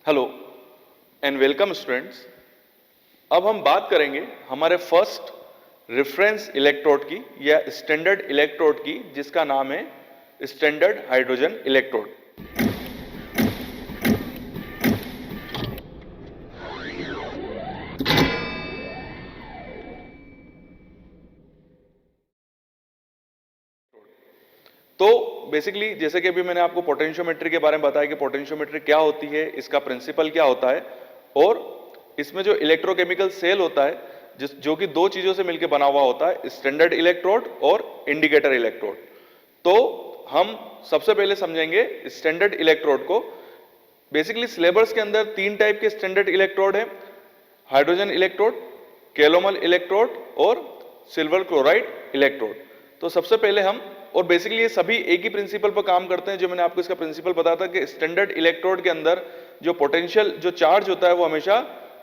Hello and welcome students. अब हम बात करेंगे हमारे फर्स्ट रेफरेंस इलेक्ट्रोड की या स्टैंडर्ड इलेक्ट्रोड की, जिसका नाम है स्टैंडर्ड हाइड्रोजन इलेक्ट्रोड। तो बेसिकली जैसे कि अभी मैंने आपको पोटेंशियोमेट्री के बारे में बताया कि पोटेंशियोमेट्री क्या होती है, इसका प्रिंसिपल क्या होता है, और इसमें जो इलेक्ट्रोकेमिकल सेल होता है जो कि दो चीजों से मिलकर बना हुआ होता है, स्टैंडर्ड इलेक्ट्रोड और इंडिकेटर इलेक्ट्रोड। तो हम सबसे पहले समझेंगे स्टैंडर्ड इलेक्ट्रोड को। बेसिकली सिलेबस के अंदर तीन टाइप के स्टैंडर्ड इलेक्ट्रोड है: हाइड्रोजन इलेक्ट्रोड, कैलोमल इलेक्ट्रोड और सिल्वर क्लोराइड इलेक्ट्रोड। तो सबसे पहले हम, और बेसिकली ये सभी एक ही प्रिंसिपल पर काम करते हैं, जो मैंने आपको इसका प्रिंसिपल बताया था कि स्टैंडर्ड इलेक्ट्रोड के अंदर जो पोटेंशियल जो चार्ज होता है वो हमेशा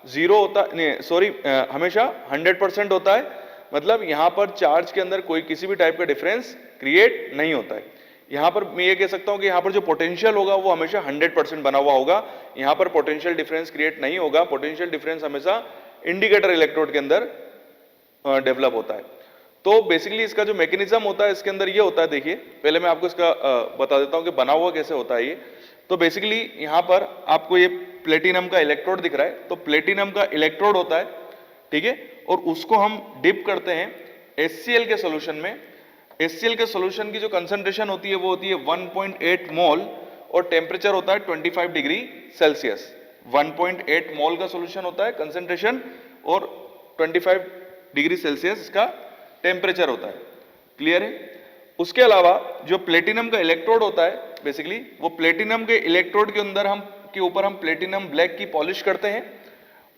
जीरो होता है, नहीं सॉरी, हमेशा 100% होता है। मतलब यहां पर चार्ज के अंदर कोई किसी भी टाइप का डिफरेंस क्रिएट नहीं होता है। यहां पर मैं ये कह सकता हूं कि यहां पर जो पोटेंशियल होगा वो हमेशा 100% बना हुआ होगा। यहां पर पोटेंशियल डिफरेंस क्रिएट नहीं होगा। पोटेंशियल डिफरेंस हमेशा इंडिकेटर इलेक्ट्रोड के अंदर डेवलप होता है। तो बेसिकली इसका जो मैकेनिज्म होता है इसके अंदर ये होता है, देखिए पहले मैं आपको इसका बता देता हूं कि बना हुआ कैसे होता है ये। तो बेसिकली यहां पर आपको ये प्लेटिनम का इलेक्ट्रोड दिख रहा है। तो प्लेटिनम का इलेक्ट्रोड होता है, ठीक है, और उसको हम डिप करते हैं HCl के सॉल्यूशन में। HCl के सॉल्यूशन की जो कंसंट्रेशन होती है वो होती है 1.8 मोल और टेम्परेचर होता है 25 डिग्री सेल्सियस। 1.8 मोल का सॉल्यूशन होता है कंसंट्रेशन और 25 डिग्री सेल्सियस इसका टेम्परेचर होता है। क्लियर है? उसके अलावा जो प्लेटिनम का इलेक्ट्रोड होता है, बेसिकली वो प्लेटिनम के इलेक्ट्रोड के अंदर ऊपर हम प्लेटिनम ब्लैक की पॉलिश करते हैं।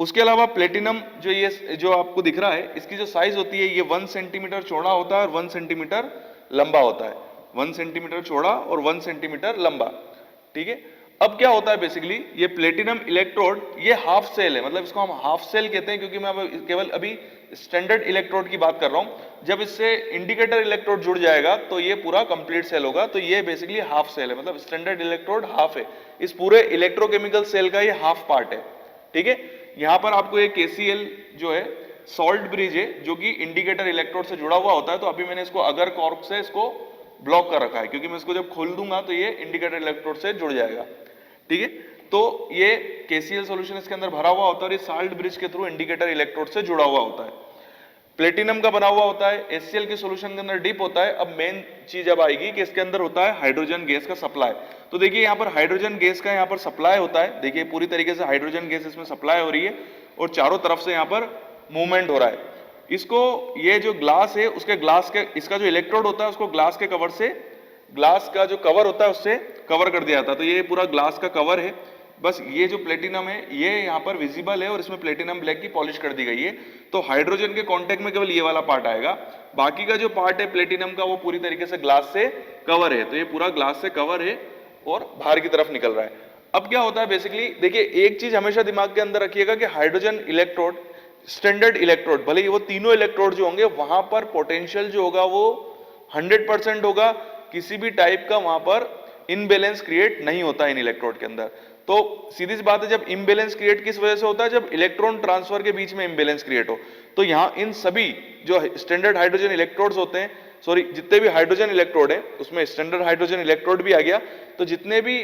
उसके अलावा प्लेटिनम जो ये जो आपको दिख रहा है, इसकी जो साइज होती है ये 1 सेंटीमीटर चौड़ा होता है और 1 सेंटीमीटर लंबा होता है। 1 सेंटीमीटर चौड़ा और 1 सेंटीमीटर लंबा, ठीक है। अब क्या होता है, बेसिकली ये प्लेटिनम इलेक्ट्रोड ये हाफ सेल है, मतलब इसको हम हाफ सेल कहते हैं, क्योंकि मैं केवल अभी स्टैंडर्ड इलेक्ट्रोड की बात कर रहा हूं। जब इससे इंडिकेटर इलेक्ट्रोड जुड़ जाएगा तो ये पूरा कंप्लीट सेल होगा। तो ये बेसिकली हाफ सेल है, मतलब स्टैंडर्ड इलेक्ट्रोड हाफ है। इस पूरे इलेक्ट्रोकेमिकल सेल का ये हाफ पार्ट है, ठीक है। यहां पर आपको एक KCl जो है सॉल्ट ब्रिज है, जो कि इंडिकेटर इलेक्ट्रोड से जुड़ा हुआ होता है। तो अभी मैंने इसको अगर कॉर्क से इसको ब्लॉक कर रखा है, क्योंकि मैं इसको जब खोल दूंगा तो ये इंडिकेटर इलेक्ट्रोड से जुड़ जाएगा, ठीक है। तो ये KCl सॉल्यूशन इसके अंदर भरा हुआ होता है और ये साल्ट ब्रिज के थ्रू इंडिकेटर इलेक्ट्रोड से जुड़ा हुआ होता है। प्लेटिनम का बना हुआ होता है, HCl के सॉल्यूशन के अंदर डीप होता है। अब मेन चीज अब आएगी कि इसके अंदर होता है हाइड्रोजन गैस का सप्लाई। तो देखिए यहाँ पर हाइड्रोजन गैस का यहाँ पर सप्लाई होता है। देखिए पूरी तरीके से हाइड्रोजन गैस इसमें सप्लाई हो रही है और चारों तरफ से यहाँ पर मूवमेंट हो रहा है। इसको ये जो ग्लास है उसके ग्लास के इसका जो इलेक्ट्रोड होता है उसको ग्लास के कवर से, ग्लास का जो कवर होता है उससे कवर कर दिया जाता है। तो ये पूरा ग्लास का कवर है। बस ये जो प्लेटिनम है ये यहाँ पर विजिबल है और इसमें प्लेटिनम ब्लैक की पॉलिश कर दी गई है। तो हाइड्रोजन के कांटेक्ट में केवल ये वाला पार्ट आएगा, बाकी का जो पार्ट है प्लेटिनम का वो पूरी तरीके से ग्लास से कवर है। तो ये पूरा ग्लास से कवर है और बाहर की तरफ निकल रहा है। अब क्या होता है, बेसिकली देखिए एक चीज हमेशा दिमाग के अंदर रखिएगा कि हाइड्रोजन इलेक्ट्रोड, स्टैंडर्ड इलेक्ट्रोड, भले ही वो तीनों इलेक्ट्रोड जो होंगे वहां पर पोटेंशियल जो होगा वो 100% होगा। किसी भी टाइप का वहां पर इनबैलेंस क्रिएट नहीं होता इन इलेक्ट्रोड के अंदर। तो सीधी सी बात है, जब इम्बैलेंस क्रिएट किस वजह से होता है, जब इलेक्ट्रॉन ट्रांसफर के बीच में इम्बैलेंस क्रिएट हो। तो यहां इन सभी जो स्टैंडर्ड हाइड्रोजन इलेक्ट्रोड्स होते हैं, सॉरी जितने भी हाइड्रोजन इलेक्ट्रोड है उसमें स्टैंडर्ड हाइड्रोजन इलेक्ट्रोड भी आ गया। तो जितने भी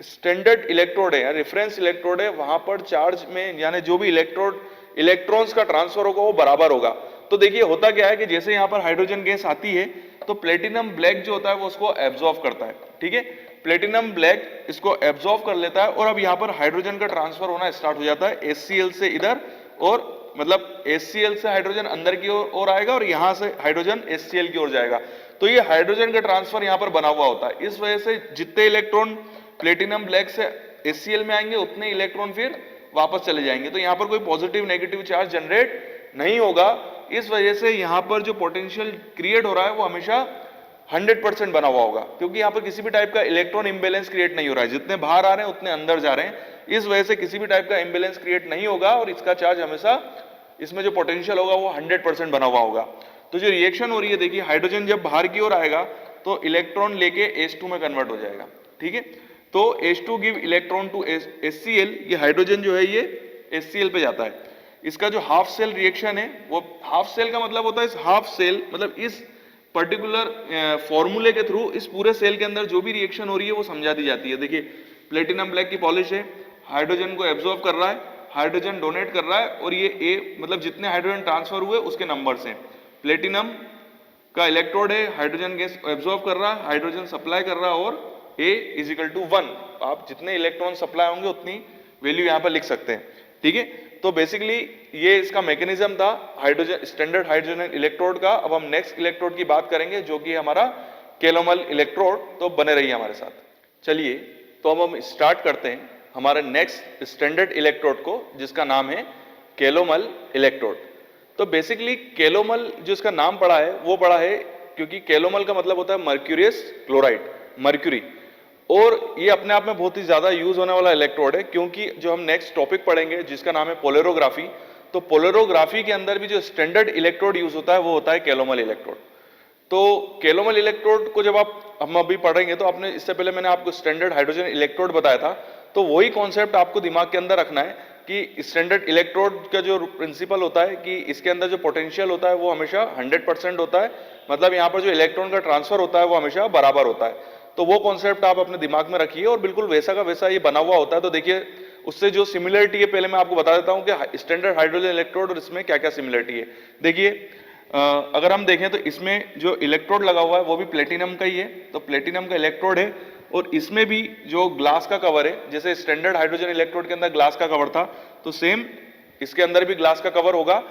स्टैंडर्ड इलेक्ट्रोड है या रेफरेंस इलेक्ट्रोड है वहां पर चार्ज में यानी जो भी इलेक्ट्रॉन्स का ट्रांसफर होगा वो बराबर होगा। तो देखिए होता क्या है कि जैसे यहां पर हाइड्रोजन गैस आती है तो प्लेटिनम ब्लैक जो होता है वो उसको एब्जॉर्ब करता है, ठीक है। प्लेटिनम ब्लैक इसको एब्जॉर्ब कर लेता है और अब यहां पर हाइड्रोजन का ट्रांसफर होना स्टार्ट हो जाता है HCl से इधर, और मतलब HCl से हाइड्रोजन अंदर की ओर आएगा और यहां से हाइड्रोजन HCl की ओर जाएगा। तो ये हाइड्रोजन का ट्रांसफर यहां पर बना हुआ होता है। इस वजह से जितने इलेक्ट्रॉन प्लेटिनम ब्लैक से HCl में आएंगे उतने इलेक्ट्रॉन फिर वापस चले जाएंगे। तो यहां पर कोई पॉजिटिव नेगेटिव चार्ज जनरेट नहीं होगा। इस वजह से यहां पर जो पोटेंशियल क्रिएट हो रहा है वो हमेशा 100% बना हुआ होगा, क्योंकि यहां पर किसी भी टाइप का इलेक्ट्रॉन इंबैलेंस क्रिएट नहीं हो रहा है। जितने बाहर आ रहे हैं उतने अंदर जा रहे हैं। इस वजह से किसी भी टाइप का इंबैलेंस क्रिएट नहीं होगा और इसका चार्ज हमेशा, इसमें जो पोटेंशियल होगा वो 100% बना हुआ होगा। तो जो रिएक्शन हो रही है, देखिए हाइड्रोजन जब बाहर की ओर आएगा तो इलेक्ट्रॉन लेके H2 में कन्वर्ट हो जाएगा, ठीक है। तो H2 give electron to HCl, ये हाइड्रोजन जो है ये HCl पे जाता है। इसका जो हाफ सेल रिएक्शन है, वो हाफ सेल का मतलब होता है इस हाफ सेल मतलब इस पर्टिकुलर फॉर्मूले के थ्रू इस पूरे सेल के अंदर जो भी रिएक्शन हो रही है वो समझा दी जाती है। देखिए प्लेटिनम ब्लैक की पॉलिश है, हाइड्रोजन को एब्जॉर्ब कर रहा है, हाइड्रोजन डोनेट कर रहा है, और ये A मतलब जितने हाइड्रोजन ट्रांसफर हुए उसके नंबर्स हैं। प्लेटिनम का इलेक्ट्रोड है, हाइड्रोजन गैस एब्जॉर्ब कर रहा है, हाइड्रोजन सप्लाई कर रहा है, और A इज इक्वल टू 1। आप जितने इलेक्ट्रॉन सप्लाई होंगे उतनी वैल्यू यहाँ पर लिख सकते हैं। ठीक है, तो बेसिकली ये इसका मैकेनिज्म था हाइड्रोजन, स्टैंडर्ड हाइड्रोजन इलेक्ट्रोड का। अब हम नेक्स्ट इलेक्ट्रोड की बात करेंगे जो कि हमारा केलोमल इलेक्ट्रोड। तो बने रहिए हमारे साथ। चलिए तो अब हम स्टार्ट करते हैं हमारे नेक्स्ट स्टैंडर्ड इलेक्ट्रोड को, जिसका नाम है केलोमल इलेक्ट्रोड। तो बेसिकली केलोमल जो इसका नाम पड़ा है वो पड़ा है क्योंकि केलोमल का मतलब होता है मर्क्यूरियस क्लोराइड, मर्क्यूरी, और ये अपने आप में बहुत ही ज्यादा यूज होने वाला इलेक्ट्रोड है क्योंकि जो हम नेक्स्ट टॉपिक पढ़ेंगे जिसका नाम है पोलरोग्राफी, तो पोलरोग्राफी के अंदर भी जो स्टैंडर्ड इलेक्ट्रोड यूज होता है वो होता है केलोमल इलेक्ट्रोड। तो केलोमल इलेक्ट्रोड को जब हम अभी पढ़ेंगे तो आपने इससे पहले मैंने आपको स्टैंडर्ड हाइड्रोजन इलेक्ट्रोड बताया था, तो वही कॉन्सेप्ट आपको दिमाग के अंदर रखना है कि स्टैंडर्ड इलेक्ट्रोड का जो प्रिंसिपल होता है कि इसके अंदर जो पोटेंशियल होता है वो हमेशा 100% होता है, मतलब यहाँ पर जो इलेक्ट्रॉन का ट्रांसफर होता है वो हमेशा बराबर होता है। तो वो कॉन्सेप्ट आप अपने दिमाग में रखिए और बिल्कुल वैसा का वैसा ये बना हुआ होता है। तो देखिए उससे जो सिमिलरिटी है पहले मैं आपको बता देता हूं कि स्टैंडर्ड हाइड्रोजन इलेक्ट्रोड और इसमें क्या क्या सिमिलरिटी है। देखिए अगर हम देखें तो इसमें जो इलेक्ट्रोड लगा हुआ है वो भी प्लेटिनम का ही है, तो प्लेटिनम का इलेक्ट्रोड है, और इसमें भी जो ग्लास का कवर है, जैसे स्टैंडर्ड हाइड्रोजन इलेक्ट्रोड के अंदर ग्लास का कवर था तो सेम इसके अंदर भी ग्लास का कवर होगा।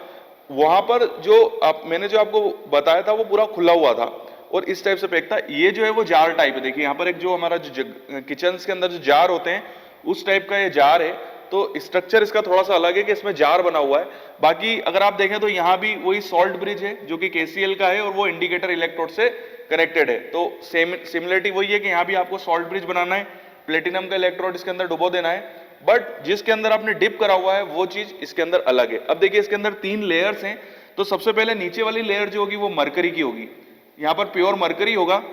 वहां पर जो मैंने जो आपको बताया था वो पूरा खुला हुआ था और इस टाइप से पैक था। ये जो है वो जार टाइप है। देखिए यहाँ पर एक जो हमारा जो किचन के अंदर जो जार होते हैं उस टाइप का ये जार है। तो स्ट्रक्चर इसका थोड़ा सा अलग है कि इसमें जार बना हुआ है। बाकी अगर आप देखें तो यहाँ भी वही सॉल्ट ब्रिज है जो कि KCl का है और वो इंडिकेटर इलेक्ट्रोड से कनेक्टेड है। तो सिमिलरिटी वही है कि यहाँ भी आपको सॉल्ट ब्रिज बनाना है, प्लेटिनम का इलेक्ट्रोड इसके अंदर डुबो देना है, बट जिसके अंदर आपने डिप करा हुआ है वो चीज इसके अंदर अलग है। अब देखिए इसके अंदर 3 लेयर्स हैं। तो सबसे पहले नीचे वाली लेयर जो होगी वो मरकरी की होगी, यहाँ पर प्योर मरकरी होगा।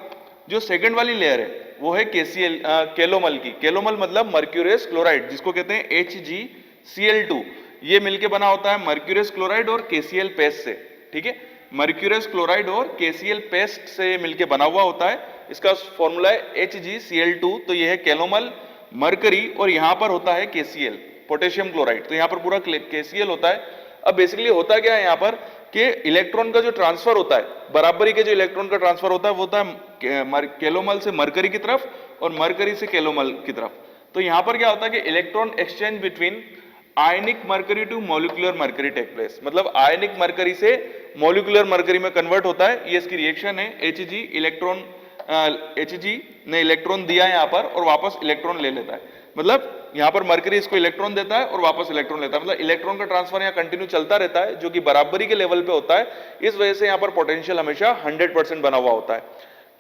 जो सेकंड वाली लेयर है वो है केलोमल की। केलोमल मतलब मर्क्यूरियस क्लोराइड, जिसको कहते हैं HgCl2। ये मिलके बना होता है मर्क्यूरियस क्लोराइड और KCl पेस्ट से। ठीक है, मर्क्यूरियस क्लोराइड और KCl पेस्ट से मिलके बना हुआ होता है। इसका फॉर्मूला है HgCl2। तो ये है केलोमल, मरकरी, और यहाँ पर होता है KCl पोटेशियम क्लोराइड। तो यहाँ पर पूरा KCl होता है। अब बेसिकली होता क्या है यहाँ पर कि इलेक्ट्रॉन का जो ट्रांसफर होता है, बराबरी के जो इलेक्ट्रॉन का ट्रांसफर होता है वो होता है केलोमल से मरकरी की तरफ और मरकरी से केलोमल की तरफ। तो यहाँ पर क्या होता है कि electron exchange between ionic mercury to molecular mercury take place, मतलब आयनिक मरकरी से मॉलिक्यूलर मरकरी में कन्वर्ट होता है। ये इसकी रिएक्शन है। Hg ने इलेक्ट्रॉन दिया यहाँ पर और वापस इलेक्ट्रॉन ले लेता है, मतलब यहाँ पर मरकरी इसको इलेक्ट्रॉन देता है और वापस इलेक्ट्रॉन लेता है, मतलब इलेक्ट्रॉन का ट्रांसफर यहाँ कंटिन्यू चलता रहता है जो कि बराबरी के लेवल पे होता है। इस वजह से यहाँ पर पोटेंशियल हमेशा 100% बना हुआ होता है।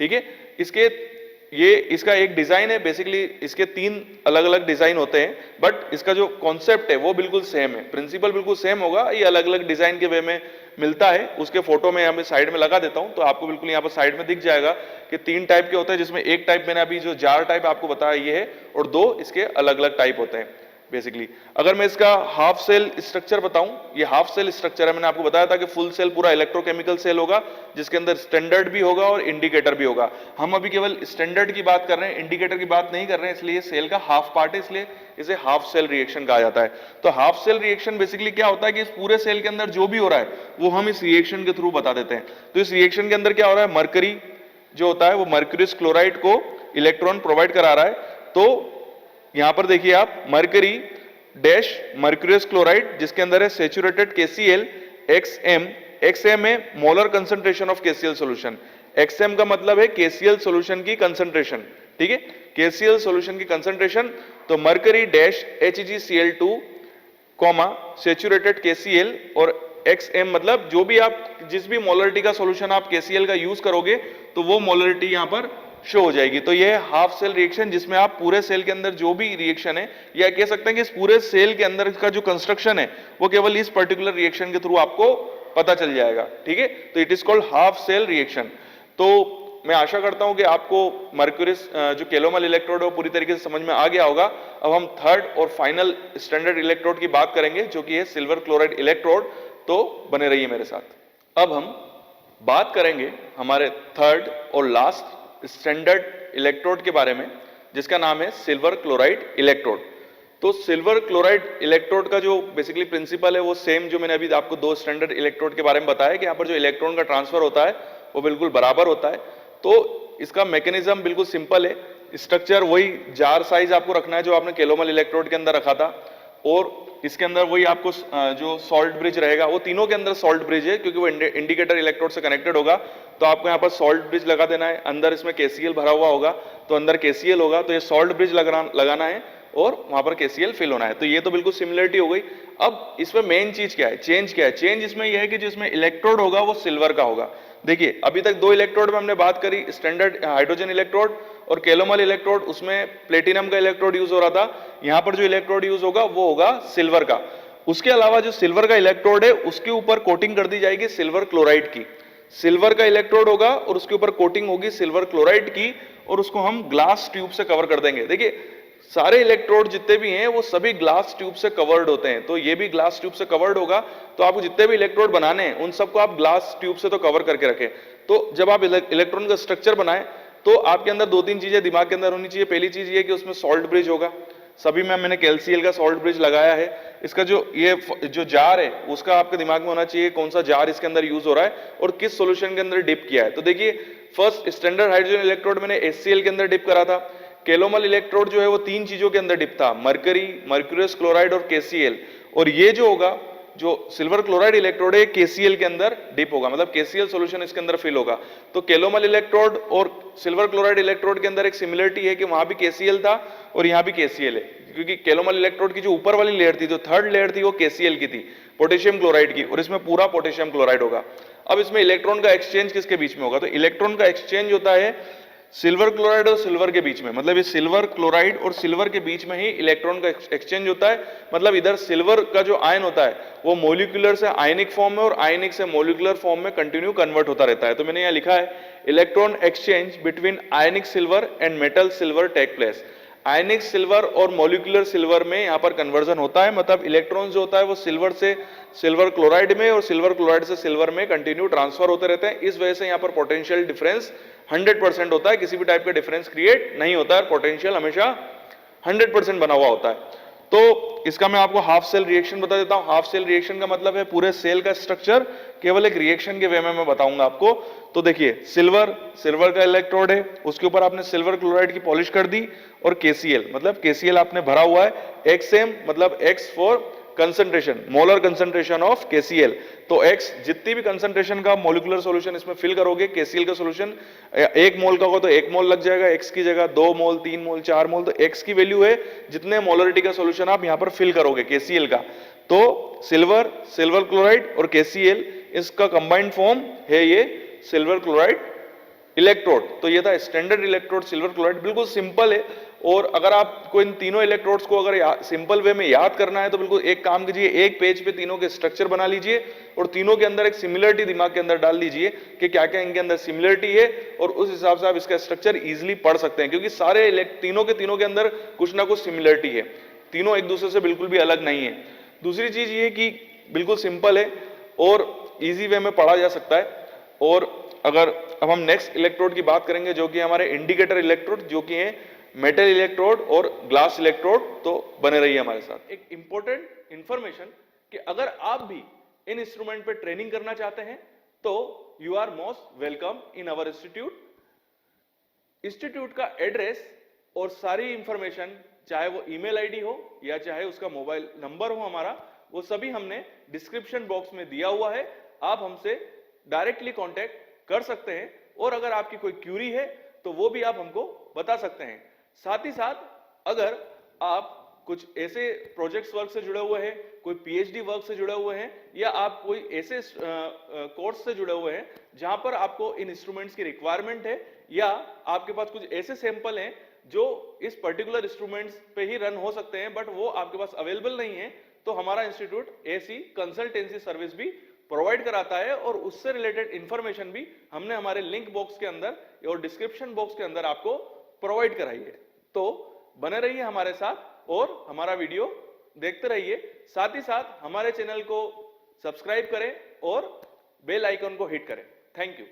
ठीक है, इसका एक डिजाइन है। बेसिकली इसके 3 अलग अलग डिजाइन होते हैं, बट इसका जो कॉन्सेप्ट है वो बिल्कुल सेम है, प्रिंसिपल बिल्कुल सेम होगा। ये अलग अलग डिजाइन के वे में मिलता है। उसके फोटो में यहाँ पे साइड में लगा देता हूं तो आपको बिल्कुल यहाँ पर साइड में दिख जाएगा कि 3 टाइप के होते हैं, जिसमें एक टाइप मैंने अभी जो जार टाइप आपको बताया ये है, और 2 इसके अलग अलग टाइप होते हैं। बेसिकली अगर मैं इसका हाफ सेल स्ट्रक्चर बताऊं, ये हाफ सेल स्ट्रक्चर है। मैंने आपको बताया था कि फुल सेल पूरा इलेक्ट्रोकेमिकल सेल होगा जिसके अंदर स्टैंडर्ड भी होगा और इंडिकेटर भी होगा। हम अभी केवल स्टैंडर्ड की बात कर रहे हैं, इंडिकेटर की बात नहीं कर रहे हैं, इसलिए सेल का हाफ पार्ट है, इसलिए इसे हाफ सेल रिएक्शन कहा जाता है। तो हाफ सेल रिएक्शन बेसिकली क्या होता है कि इस पूरे सेल के अंदर जो भी हो रहा है वो हम इस रिएक्शन के थ्रू बता देते हैं। तो इस रिएक्शन के अंदर क्या हो रहा है, मरकरी जो होता है वो मर्क्यूरियस क्लोराइड को इलेक्ट्रॉन प्रोवाइड करा रहा है। तो यहां पर देखिए आप मरकरी डैश मर्क्यूरियस क्लोराइड जिसके अंदर है सैचुरेटेड KCl XM। XM है molar concentration of KCl solution. XM का मतलब है KCl सॉल्यूशन की कंसंट्रेशन। ठीक है, KCl सॉल्यूशन की कंसंट्रेशन। तो mercury dash HgCl2 comma saturated KCl और XM मतलब जो भी आप जिस भी मोलरिटी का सॉल्यूशन आप KCl का यूज करोगे तो वो मोलरिटी यहां पर शो हो जाएगी। तो ये हाफ सेल रिएक्शन जिसमें आप पूरे सेल के अंदर जो भी रिएक्शन है, या कह सकते हैं कि इस पूरे सेल के अंदर का जो कंस्ट्रक्शन है वो केवल इस पर्टिकुलर रिएक्शन के थ्रू आपको पता चल जाएगा। ठीक है, तो it is called half cell reaction. तो मैं आशा करता हूं कि आपको मर्क्यूरी जो केलोमल इलेक्ट्रोड है वो पूरी तरीके से समझ में आ गया होगा। अब हम थर्ड और फाइनल स्टैंडर्ड इलेक्ट्रोड की बात करेंगे जो कि है सिल्वर क्लोराइड इलेक्ट्रोड। तो बने रहिए मेरे साथ। अब हम बात करेंगे हमारे थर्ड और लास्ट स्टैंडर्ड इलेक्ट्रोड के बारे में जिसका नाम है सिल्वर क्लोराइड इलेक्ट्रोड। तो सिल्वर क्लोराइड इलेक्ट्रोड का जो बेसिकली प्रिंसिपल है वो सेम जो मैंने अभी आपको दो स्टैंडर्ड इलेक्ट्रोड के बारे में बताया कि यहाँ पर जो इलेक्ट्रॉन का ट्रांसफर होता है वो बिल्कुल बराबर होता है। तो इसका मैकेनिज्म बिल्कुल सिंपल है, स्ट्रक्चर वही जार साइज आपको रखना है जो आपने केलोमल इलेक्ट्रोड के अंदर रखा था, और इसके अंदर वही आपको जो सॉल्ट ब्रिज रहेगा वो तीनों के अंदर सॉल्ट ब्रिज है क्योंकि वो इंडिकेटर इलेक्ट्रोड से कनेक्टेड होगा। तो आपको यहाँ पर सॉल्ट ब्रिज लगा देना है, अंदर इसमें KCl भरा हुआ होगा तो अंदर KCl होगा, तो ये सॉल्ट ब्रिज लगाना है और वहां पर KCl फिल होना है। तो ये तो बिल्कुल सिमिलरिटी हो गई। अब इसमें मेन चीज क्या है, चेंज क्या है? चेंज इसमें यह है कि जिसमें इलेक्ट्रोड होगा वो सिल्वर का होगा। देखिए अभी तक दो इलेक्ट्रोड में हमने बात करी, स्टैंडर्ड हाइड्रोजन इलेक्ट्रोड और केलोमल इलेक्ट्रोड, उसमें प्लेटिनम का इलेक्ट्रोड यूज हो रहा था। यहां पर जो इलेक्ट्रोड यूज होगा वो होगा सिल्वर का। उसके अलावा जो सिल्वर का इलेक्ट्रोड है उसके ऊपर कोटिंग कर दी जाएगी सिल्वर क्लोराइड की। सिल्वर का इलेक्ट्रोड होगा और उसके ऊपर कोटिंग होगी सिल्वर क्लोराइड की, और उसको हम ग्लास ट्यूब से कवर कर देंगे। देखिए सारे इलेक्ट्रोड जितने भी हैं वो सभी ग्लास ट्यूब से कवर्ड होते हैं, तो ये भी ग्लास ट्यूब से कवर्ड होगा। तो आपको जितने भी इलेक्ट्रोड बनाने हैं उन सबको आप ग्लास ट्यूब से तो कवर करके रखें। तो जब आप इलेक्ट्रॉन का स्ट्रक्चर बनाएं तो आपके अंदर दो तीन चीजें दिमाग के अंदर होनी चाहिए। पहली चीज ये कि उसमें सॉल्ट ब्रिज होगा, सभी में मैंने KCl का सॉल्ट ब्रिज लगाया है। इसका जो जार है उसका आपके दिमाग में होना चाहिए कौन सा जार इसके अंदर यूज हो रहा है और किस सॉल्यूशन के अंदर डिप किया है। तो देखिए फर्स्ट स्टैंडर्ड हाइड्रोजन इलेक्ट्रोड मैंने HCl के अंदर डिप करा था। केलोमल इलेक्ट्रोड जो है वो तीन चीजों के अंदर डिप था, मर्क्यूरियस क्लोराइड और KCl। और ये जो होगा जो सिल्वर क्लोराइड इलेक्ट्रोड है KCl के अंदर डिप होगा, मतलब KCl सॉल्यूशन इसके अंदर फिल होगा। तो केलोमल इलेक्ट्रोड और सिल्वर क्लोराइड इलेक्ट्रोड के अंदर एक सिमिलरिटी है कि वहां भी KCl था और यहां भी KCl है, क्योंकि केलोमल इलेक्ट्रोड की जो ऊपर वाली लेयर थी, जो थर्ड लेयर थी, वो KCl की थी, पोटेशियम क्लोराइड की, और इसमें पूरा पोटेशियम क्लोराइड होगा। अब इसमें इलेक्ट्रॉन का एक्सचेंज किसके बीच में होगा? तो इलेक्ट्रॉन का एक्सचेंज होता है सिल्वर क्लोराइड और सिल्वर के बीच में, मतलब ये सिल्वर क्लोराइड और सिल्वर के बीच में ही इलेक्ट्रॉन का एक्सचेंज होता है। मतलब इधर सिल्वर का जो आयन होता है वो मोलिकुलर से आयनिक फॉर्म में और आयनिक से मोलिकुलर फॉर्म में कंटिन्यू कन्वर्ट होता रहता है। तो मैंने यहाँ लिखा है electron exchange between ionic silver and metal silver take place. Ionic silver और मोलिकुलर सिल्वर में यहाँ पर कन्वर्जन होता है, मतलब इलेक्ट्रॉन जो होता है वो सिल्वर से सिल्वर क्लोराइड में और सिल्वर क्लोराइड से सिल्वर में कंटिन्यू ट्रांसफर होते रहते हैं। इस वजह से यहाँ पर पोटेंशियल डिफरेंस 100% होता है, किसी भी टाइप का डिफरेंस क्रिएट नहीं होता है, पोटेंशियल हमेशा 100% बना हुआ होता है। तो इसका मैं आपको हाफ सेल रिएक्शन बता देता हूं। हाफ सेल रिएक्शन का मतलब है पूरे सेल का स्ट्रक्चर केवल एक रिएक्शन के वे में मैं बताऊंगा आपको। तो देखिए सिल्वर का इलेक्ट्रोड है, उसके ऊपर आपने सिल्वर क्लोराइड की पॉलिश कर दी, और KCl मतलब KCl आपने भरा हुआ है, XM मतलब X for concentration, molar concentration of KCl। तो X जितनी भी कंसंट्रेशन का मोलिकुलर सॉल्यूशन इसमें फिल करोगे, KCl का सॉल्यूशन 1 मोल का होगा तो 1 मोल लग जाएगा, X की जगह 2 मोल 3 मोल 4 मोल। तो X की वैल्यू है जितने मोलरिटी का सॉल्यूशन आप यहां पर फिल करोगे KCl का। तो सिल्वर क्लोराइड और KCl इसका कंबाइंड फॉर्म है ये सिल्वर क्लोराइड इलेक्ट्रोड। तो ये था स्टैंडर्ड इलेक्ट्रोड सिल्वर क्लोराइड, बिल्कुल सिंपल है। और अगर आपको इन तीनों इलेक्ट्रोड्स को अगर सिंपल वे में याद करना है तो बिल्कुल एक काम कीजिए, एक पेज पे तीनों के स्ट्रक्चर बना लीजिए और तीनों के अंदर एक सिमिलरिटी दिमाग के अंदर डाल दीजिए कि क्या क्या इनके अंदर सिमिलरिटी है, और उस हिसाब से आप इसका स्ट्रक्चर इजीली पढ़ सकते हैं, क्योंकि सारे तीनों के अंदर कुछ ना कुछ सिमिलरिटी है, तीनों एक दूसरे से बिल्कुल भी अलग नहीं है। दूसरी चीज ये कि बिल्कुल सिंपल है और इजी वे में पढ़ा जा सकता है। और अगर अब हम नेक्स्ट इलेक्ट्रोड की बात करेंगे जो कि हमारे इंडिकेटर इलेक्ट्रोड, जो कि है मेटल इलेक्ट्रोड और ग्लास इलेक्ट्रोड। तो बने रहिए हमारे साथ। एक इंपॉर्टेंट इंफॉर्मेशन कि अगर आप भी इन इंस्ट्रूमेंट पे ट्रेनिंग करना चाहते हैं तो you are most welcome in our institute का एड्रेस और सारी इंफॉर्मेशन, चाहे वो ईमेल आईडी हो या चाहे उसका मोबाइल नंबर हो हमारा, वो सभी हमने डिस्क्रिप्शन बॉक्स में दिया हुआ है। आप हमसे डायरेक्टली कांटेक्ट कर सकते हैं और अगर आपकी कोई क्यूरी है तो वो भी आप हमको बता सकते हैं। साथ ही साथ अगर आप कुछ ऐसे प्रोजेक्ट्स वर्क से जुड़े हुए हैं, कोई PhD वर्क से जुड़े हुए हैं, या आप कोई ऐसे कोर्स से जुड़े हुए हैं जहां पर आपको इन इंस्ट्रूमेंट्स की रिक्वायरमेंट है, या आपके पास कुछ ऐसे सैंपल हैं जो इस पर्टिकुलर इंस्ट्रूमेंट्स पे ही रन हो सकते हैं बट वो आपके पास अवेलेबल नहीं है, तो हमारा इंस्टीट्यूट ऐसी कंसल्टेंसी सर्विस भी प्रोवाइड कराता है और उससे रिलेटेड इंफॉर्मेशन भी हमने हमारे लिंक बॉक्स के अंदर और डिस्क्रिप्शन बॉक्स के अंदर आपको प्रोवाइड कराई है। तो बने रहिए हमारे साथ और हमारा वीडियो देखते रहिए, साथ ही साथ हमारे चैनल को सब्सक्राइब करें और बेल आइकन को हिट करें। Thank you.